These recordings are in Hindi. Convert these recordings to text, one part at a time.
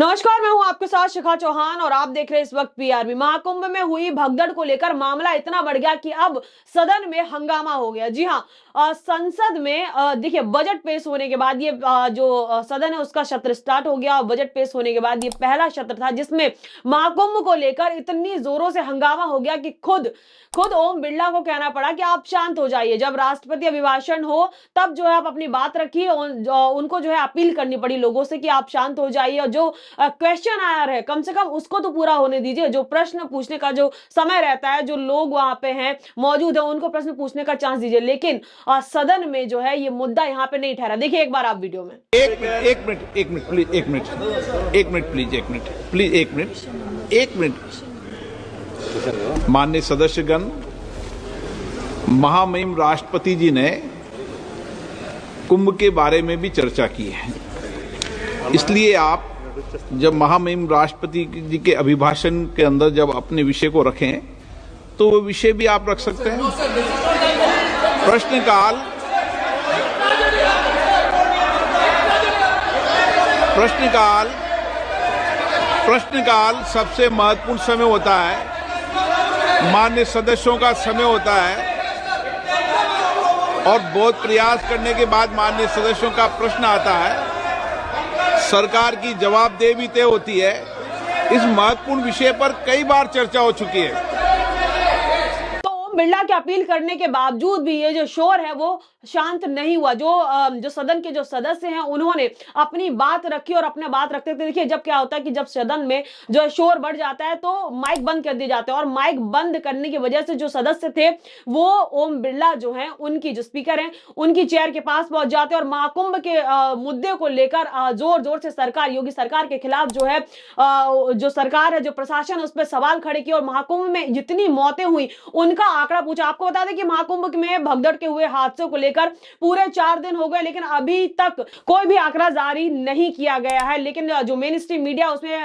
नमस्कार, मैं हूं आपके साथ शिखा चौहान और आप देख रहे हैं इस वक्त पीआरबी। महाकुंभ में हुई भगदड़ को लेकर मामला इतना बढ़ गया कि अब सदन में हंगामा हो गया। जी हां, संसद में देखिए बजट पेश होने के बाद ये जो सदन है उसका सत्र स्टार्ट हो गया। बजट पेश होने के बाद ये पहला सत्र था जिसमें महाकुंभ को लेकर इतनी जोरों से हंगामा हो गया कि खुद ओम बिरला को कहना पड़ा कि आप शांत हो जाइए। जब राष्ट्रपति अभिभाषण हो तब जो है आप अपनी बात रखिए। उनको जो है अपील करनी पड़ी लोगों से कि आप शांत हो जाइए और जो क्वेश्चन आयर है कम से कम उसको तो पूरा होने दीजिए। जो प्रश्न पूछने का जो समय रहता है, जो लोग वहां पे हैं मौजूद है उनको प्रश्न पूछने का चांस दीजिए। लेकिन सदन में जो है ये मुद्दा यहाँ पे नहीं ठहरा। देखिए एक बार आप वीडियो में। एक मिनट माननीय सदस्यगण, महामहिम राष्ट्रपति जी ने कुंभ के बारे में भी चर्चा की है। इसलिए आप जब महामहिम राष्ट्रपति जी के अभिभाषण के अंदर जब अपने विषय को रखें तो वो विषय भी आप रख सकते हैं। प्रश्नकाल सबसे महत्वपूर्ण समय होता है, मान्य सदस्यों का समय होता है और बहुत प्रयास करने के बाद मान्य सदस्यों का प्रश्न आता है। सरकार की जवाबदेही भी तय होती है। इस महत्वपूर्ण विषय पर कई बार चर्चा हो चुकी है। तो ओम बिरला की अपील करने के बावजूद भी ये जो शोर है वो शांत नहीं हुआ। जो सदन के जो सदस्य हैं उन्होंने अपनी बात रखी और अपने बात रखते थे। देखिए जब क्या होता है कि जब सदन में जो शोर बढ़ जाता है तो माइक बंद कर दिए जाते हैं और माइक बंद करने की वजह से जो सदस्य थे वो ओम बिरला जो हैं उनकी जो स्पीकर हैं उनकी चेयर के पास पहुंच जाते हैं और महाकुंभ के मुद्दे को लेकर जोर जोर से सरकार, योगी सरकार के खिलाफ जो है जो सरकार है, जो प्रशासन, उस पर सवाल खड़े किए और महाकुंभ में जितनी मौतें हुई उनका आंकड़ा पूछा। आपको बता दें कि महाकुंभ में भगदड़ के हुए हादसों को लेकर पूरे 4 दिन हो गए लेकिन अभी तक कोई भी आंकड़ा जारी नहीं किया गया है। लेकिन जो मेन स्ट्रीम मीडिया उसमें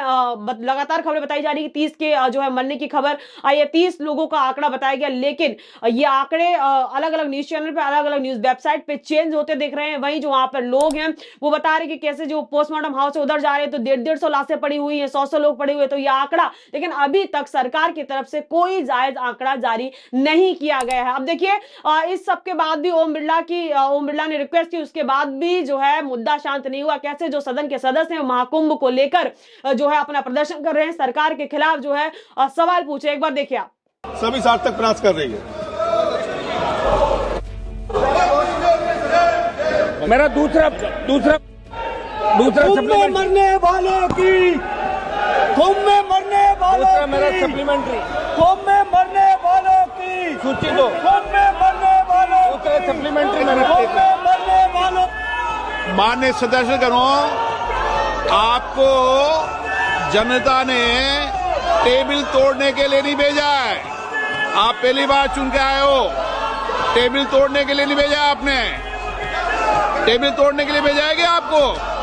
लगातार खबरें बताई जा रही है कि 30 के जो है मरने की खबर आई है, 30 लोगों का आंकड़ा बताया गया। लेकिन ये आंकड़े अलग अलग न्यूज चैनल पे, अलग अलग न्यूज वेबसाइट पे चेंज होते दिख रहे हैं। वहीं जो वहां पर लोग हैं वो बता रहे कि कैसे जो पोस्टमार्टम हाउस से उधर जा रहे हैं तो 150 लाशें पड़ी हुई है, 100 लोग पड़े हुए। तो ये आंकड़ा लेकिन अभी तक सरकार की तरफ से कोई जायज आंकड़ा जारी नहीं किया गया है। अब देखिए इस सब के बाद भी ओम बिरला ने रिक्वेस्ट की, उसके बाद भी जो है मुद्दा शांत नहीं हुआ। कैसे जो सदन के सदस्य हैं महाकुंभ को लेकर जो है अपना प्रदर्शन कर रहे हैं, सरकार के खिलाफ जो है सवाल पूछे। एक बार देखिए आप। सभी सार्थक प्रयास कर रही है। मेरा दूसरा कुंभ में मरने वालों की, कुंभ में मरने वालों की, मेरा सप्लीमेंट्री कुंभ में मरने वालों की सूची दो, कुंभ में मरने वालों दूसरा सप्लीमेंट्री कुंभ में मरने वालों। मान्य सदस्यगणों, आपको जनता ने टेबल तोड़ने के लिए नहीं भेजा है। आप पहली बार चुन के आए हो। टेबल तोड़ने के लिए नहीं भेजा आपने। टेबल तोड़ने के लिए भेजा है क्या आपको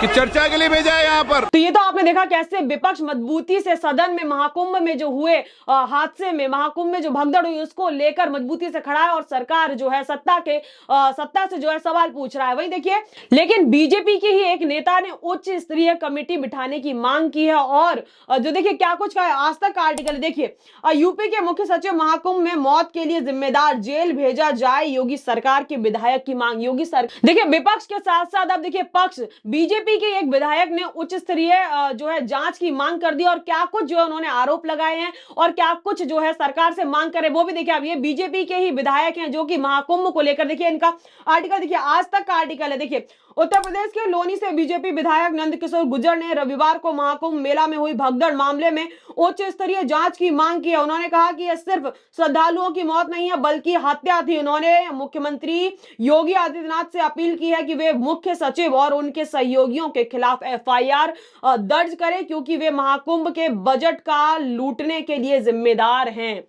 कि चर्चा के लिए भेजा है यहाँ पर? तो ये तो आपने देखा कैसे विपक्ष मजबूती से सदन में महाकुंभ में जो हुए हादसे में, महाकुंभ में जो भगदड़ हुई उसको लेकर मजबूती से खड़ा है और सरकार जो है सत्ता से जो है सवाल पूछ रहा है। वही देखिए, लेकिन बीजेपी के ही एक नेता ने उच्च स्तरीय कमेटी बिठाने की मांग की है और जो देखिए क्या कुछ का आज तक का आर्टिकल देखिए, यूपी के मुख्य सचिव महाकुंभ में मौत के लिए जिम्मेदार जेल भेजा जाए, योगी सरकार के विधायक की मांग। योगी सरकार देखिए विपक्ष के साथ साथ अब देखिए पक्ष बीजेपी के एक विधायक ने उच्च स्तरीय जो है जांच की मांग कर दी और क्या कुछ जो है उन्होंने आरोप लगाए हैं और क्या कुछ जो है सरकार से मांग करे वो भी देखिए। अब ये बीजेपी के ही विधायक हैं जो कि महाकुंभ को लेकर देखिए इनका आर्टिकल देखिए, आज तक का आर्टिकल है। देखिए उत्तर प्रदेश के लोनी से बीजेपी विधायक नंदकिशोर गुर्जर ने रविवार को महाकुंभ मेला में हुई भगदड़ मामले में उच्च स्तरीय जांच की मांग की है। उन्होंने कहा कि यह सिर्फ श्रद्धालुओं की मौत नहीं है बल्कि हत्या थी। उन्होंने मुख्यमंत्री योगी आदित्यनाथ से अपील की है कि वे मुख्य सचिव और उनके सहयोगियों के खिलाफ एफआईआर दर्ज करें क्योंकि वे महाकुंभ के बजट का लूटने के लिए जिम्मेदार हैं।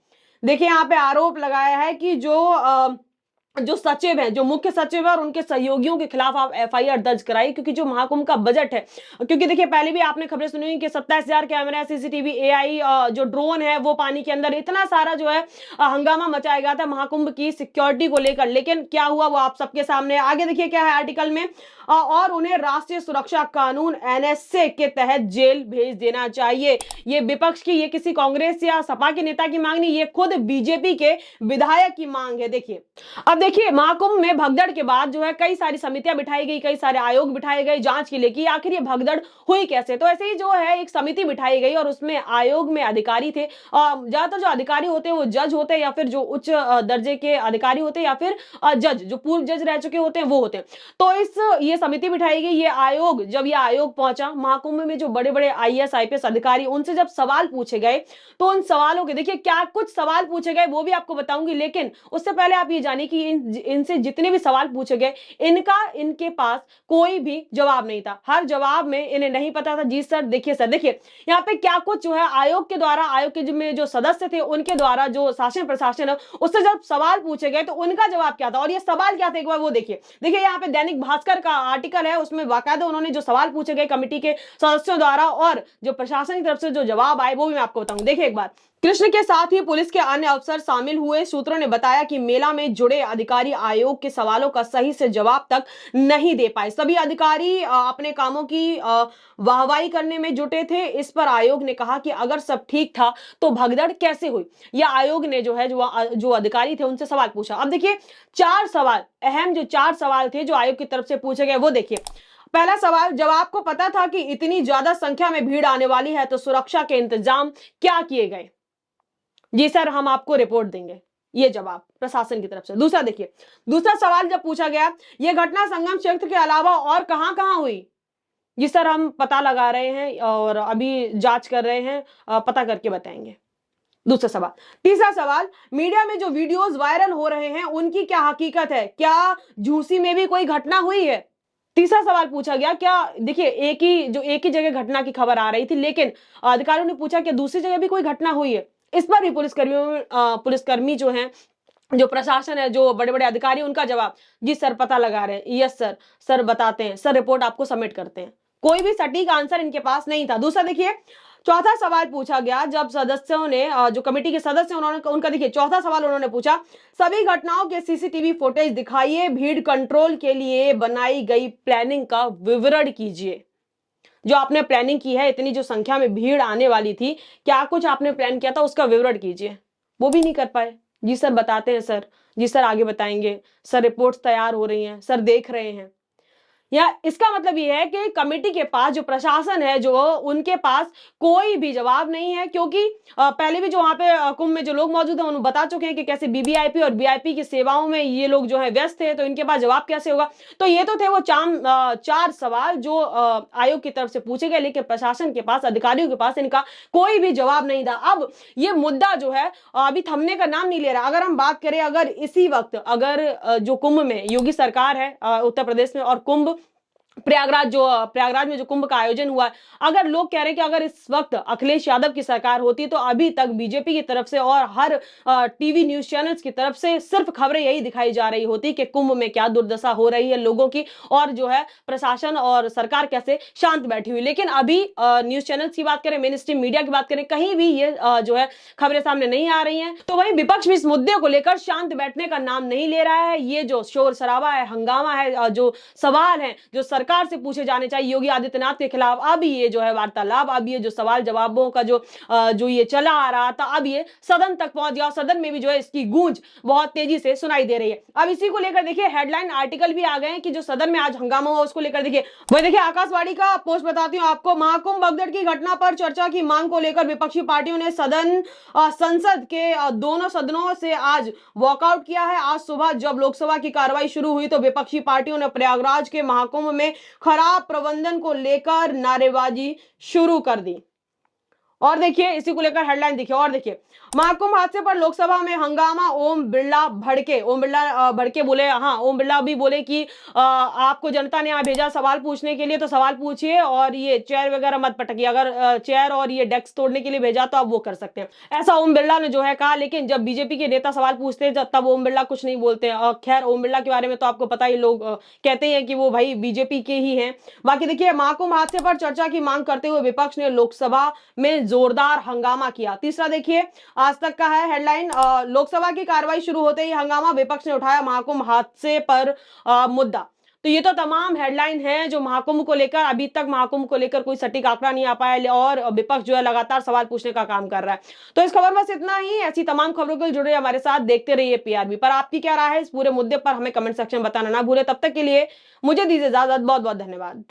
देखिए यहाँ पे आरोप लगाया है कि जो जो सचिव हैं, जो मुख्य सचिव है और उनके सहयोगियों के खिलाफ आप एफआईआर दर्ज कराई, क्योंकि जो महाकुंभ का बजट है, क्योंकि देखिए पहले भी आपने खबरें सुनी हुई कि 27,000 कैमरा, सीसीटीवी, एआई, जो ड्रोन है वो पानी के अंदर, इतना सारा जो है हंगामा मचाया गया था महाकुंभ की सिक्योरिटी को लेकर। लेकिन क्या हुआ वो आप सबके सामने। आगे देखिए क्या है आर्टिकल में, और उन्हें राष्ट्रीय सुरक्षा कानून एनएसए के तहत जेल भेज देना चाहिए। ये विपक्ष की, ये किसी कांग्रेस या सपा के नेता की मांग नहीं, ये खुद बीजेपी के विधायक की मांग है। देखिए अब देखिए महाकुंभ में भगदड़ के बाद जो है कई सारी समितियां बिठाई गई, कई सारे आयोग बिठाए गए जांच के लिए कि आखिर ये भगदड़ हुई कैसे। तो ऐसे ही जो है एक समिति बिठाई गई और उसमें आयोग में अधिकारी थे, ज्यादातर जो अधिकारी होते हैं वो जज होते हैं या फिर जो उच्च दर्जे के अधिकारी होते हैं या फिर जज, जो पूर्व जज रह चुके होते हैं वो होते हैं। तो ये समिति बिठाई गई, ये आयोग, जब ये आयोग पहुंचा महाकुंभ में, जो बड़े बड़े आईएएस आईपीएस अधिकारी, उनसे जब सवाल पूछे गए तो उन सवालों के देखिए क्या कुछ सवाल पूछे गए वो भी आपको बताऊंगी। लेकिन उससे पहले आप ये जानिए कि इनसे जितने भी सवाल पूछे गए इनके पास कोई भी जवाब नहीं था। हर जवाब में इन्हें नहीं पता था। जी सर, देखिए सर, देखिए यहाँ पे क्या कुछ जो है आयोग के द्वारा, आयोग के में जो सदस्य थे उनके द्वारा, जो शासन प्रशासन है उससे जब सवाल पूछे गए तो उनका जवाब क्या था और ये सवाल क्या थे एक बार वो देखिए। देखिए यहाँ पे दैनिक भास्कर का आर्टिकल है, उसमें बाकायदा उन्होंने जो सवाल पूछे गए कमेटी के सदस्यों द्वारा और जो प्रशासन की तरफ से जो जवाब आए वो भी मैं आपको बताऊं। देखिए एक बार, कृष्ण के साथ ही पुलिस के अन्य अफसर शामिल हुए। सूत्रों ने बताया कि मेला में जुड़े अधिकारी आयोग के सवालों का सही से जवाब तक नहीं दे पाए। सभी अधिकारी अपने कामों की वाहवाही करने में जुटे थे। इस पर आयोग ने कहा कि अगर सब ठीक था तो भगदड़ कैसे हुई। यह आयोग ने जो है जो अधिकारी थे उनसे सवाल पूछा। अब देखिए चार सवाल, अहम जो चार सवाल थे जो आयोग की तरफ से पूछे गए वो देखिए। पहला सवाल, जब आपको पता था कि इतनी ज्यादा संख्या में भीड़ आने वाली है तो सुरक्षा के इंतजाम क्या किए गए। जी सर, हम आपको रिपोर्ट देंगे, ये जवाब प्रशासन की तरफ से। दूसरा देखिए, दूसरा सवाल जब पूछा गया, यह घटना संगम क्षेत्र के अलावा और कहां कहां हुई। जी सर, हम पता लगा रहे हैं और अभी जांच कर रहे हैं, पता करके बताएंगे। दूसरा सवाल। तीसरा सवाल, मीडिया में जो वीडियोस वायरल हो रहे हैं उनकी क्या हकीकत है, क्या झूसी में भी कोई घटना हुई है। तीसरा सवाल पूछा गया, क्या देखिए एक ही जगह घटना की खबर आ रही थी लेकिन अधिकारियों ने पूछा कि दूसरी जगह भी कोई घटना हुई है। इस पर भी पुलिसकर्मी जो हैं, जो प्रशासन है, जो बड़े बड़े अधिकारी, उनका जवाब, जी सर पता लगा रहे हैं, यस सर, सर बताते हैं, सर रिपोर्ट आपको सबमिट करते हैं। कोई भी सटीक आंसर इनके पास नहीं था। दूसरा देखिए, चौथा सवाल पूछा गया जब सदस्यों ने, जो कमेटी के सदस्य उनका देखिए चौथा सवाल उन्होंने पूछा, सभी घटनाओं के सीसीटीवी फुटेज दिखाइए, भीड़ कंट्रोल के लिए बनाई गई प्लानिंग का विवरण कीजिए। जो आपने प्लानिंग की है, इतनी जो संख्या में भीड़ आने वाली थी, क्या कुछ आपने प्लान किया था उसका विवरण कीजिए। वो भी नहीं कर पाए। जी सर बताते हैं सर, जी सर आगे बताएंगे, सर रिपोर्ट्स तैयार हो रही हैं, सर देख रहे हैं। या इसका मतलब यह है कि कमेटी के पास, जो प्रशासन है, जो उनके पास कोई भी जवाब नहीं है, क्योंकि पहले भी जो वहां पे कुंभ में जो लोग मौजूद हैं उन्हें बता चुके हैं कि कैसे बीबीआईपी और बीआईपी की सेवाओं में ये लोग जो है व्यस्त थे, तो इनके पास जवाब कैसे होगा। तो ये तो थे वो चार सवाल जो आयोग की तरफ से पूछे गए, लेकिन प्रशासन के पास, अधिकारियों के पास इनका कोई भी जवाब नहीं था। अब ये मुद्दा जो है अभी थमने का नाम नहीं ले रहा। अगर हम बात करें, अगर इसी वक्त अगर जो कुंभ में योगी सरकार है उत्तर प्रदेश में, और कुंभ प्रयागराज में जो कुंभ का आयोजन हुआ है, अगर लोग कह रहे हैं कि अगर इस वक्त अखिलेश यादव की सरकार होती तो अभी तक बीजेपी की तरफ से और हर टीवी न्यूज चैनल्स की तरफ से सिर्फ खबरें यही दिखाई जा रही होती कि कुंभ में क्या दुर्दशा हो रही है लोगों की, और जो है प्रशासन और सरकार कैसे शांत बैठी हुई। लेकिन अभी न्यूज चैनल्स की बात करें, मेन स्ट्रीम मीडिया की बात करें, कहीं भी ये जो है खबरें सामने नहीं आ रही हैं। तो वहीं विपक्ष भी इस मुद्दे को लेकर शांत बैठने का नाम नहीं ले रहा है। ये जो शोर शराबा है, हंगामा है, जो सवाल है जो सरकार से पूछे जाने चाहिए योगी आदित्यनाथ के खिलाफ, अब ये जो है वार्तालाप, अब ये जो सवाल जवाबों का जो ये चला आ रहा था, अब ये सदन तक पहुंच गया। सदन में भी जो है इसकी गूंज बहुत तेजी से सुनाई दे रही है। अब इसी को लेकर देखिए हेडलाइन आर्टिकल भी आ गए हैं कि जो सदन में आज हंगामा हुआ उसको लेकर देखिए। वही देखिए आकाशवाणी का पोस्ट बताती हूं आपको, महाकुंभ भगदड़ की घटना पर चर्चा की मांग को लेकर विपक्षी पार्टियों ने संसद के दोनों सदनों से आज वॉकआउट किया है। आज सुबह जब लोकसभा की कार्रवाई शुरू हुई तो विपक्षी पार्टियों ने प्रयागराज के महाकुंभ में खराब प्रबंधन को लेकर नारेबाजी शुरू कर दी। और देखिए इसी को लेकर हेडलाइन देखिए, और देखिए महाकुंभ हादसे पर लोकसभा में हंगामा, ओम बिरला भड़के बोले, हाँ ओम बिरला भी बोले कि आपको जनता ने यहाँ भेजा सवाल पूछने के लिए तो सवाल पूछिए और ये चेयर वगैरह मत पटकिए, अगर चेयर और ये डेस्क तोड़ने के लिए भेजा तो आप वो कर सकते हैं, ऐसा ओम बिरला ने जो है कहा। लेकिन जब बीजेपी के नेता सवाल पूछते हैं तब ओम बिरला कुछ नहीं बोलते हैं। खैर ओम बिरला के बारे में तो आपको पता ही, लोग कहते हैं कि वो भाई बीजेपी के ही हैं। बाकी देखिए महाकुंभ हादसे पर चर्चा की मांग करते हुए विपक्ष ने लोकसभा में जोरदार हंगामा किया। तीसरा देखिए आज तक का है हेडलाइन, लोकसभा की कार्रवाई शुरू होते ही हंगामा, विपक्ष ने उठाया महाकुंभ हादसे पर मुद्दा। तो ये तो तमाम हेडलाइन है जो महाकुंभ को लेकर, अभी तक महाकुंभ को लेकर कोई सटीक आंकड़ा नहीं आ पाया और विपक्ष जो है लगातार सवाल पूछने का काम कर रहा है। तो इस खबर बस इतना ही। ऐसी तमाम खबरों के लिए जुड़े हमारे साथ, देखते रहिए पीआरबी पर। आपकी क्या राय है इस पूरे मुद्दे पर हमें कमेंट सेक्शन में बताना ना भूले। तब तक के लिए मुझे दीजिए इजाजत, बहुत बहुत धन्यवाद।